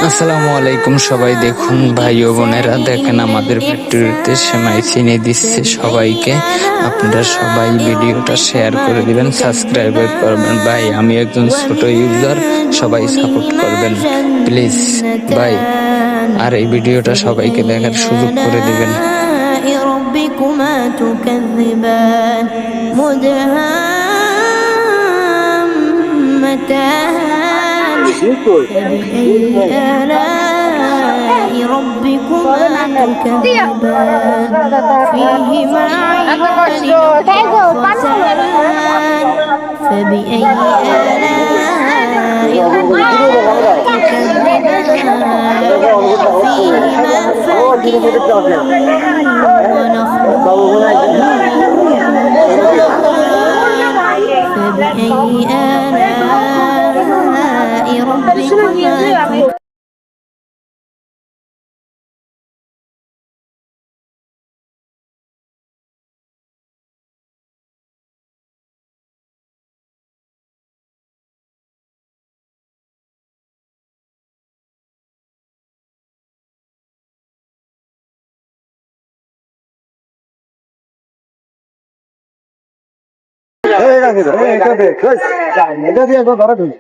আসসালামু আলাইকুম সবাই। দেখুন ভাই ও বোনেরা, দেখেন আমাদের ফ্যাক্টরিতে সেমাই চিনি দিচ্ছে সবাইকে। আপনারা সবাই ভিডিওটা শেয়ার করে দিবেন, সাবস্ক্রাইব করবেন। ভাই আমি একজন ছোট ইউজার, সবাই সাপোর্ট করবেন প্লিজ ভাই। আর এই ভিডিওটা সবাইকে দেখার সুযোগ করে দিবেন। فبأي آلاء ربكما تكذبان فيهما عينان نضختان فبأي آلاء ربكما تكذبان فيهما فاكهة ونخل فبأي آلاء ربكما এটা দিয়ে ধরা তুমি।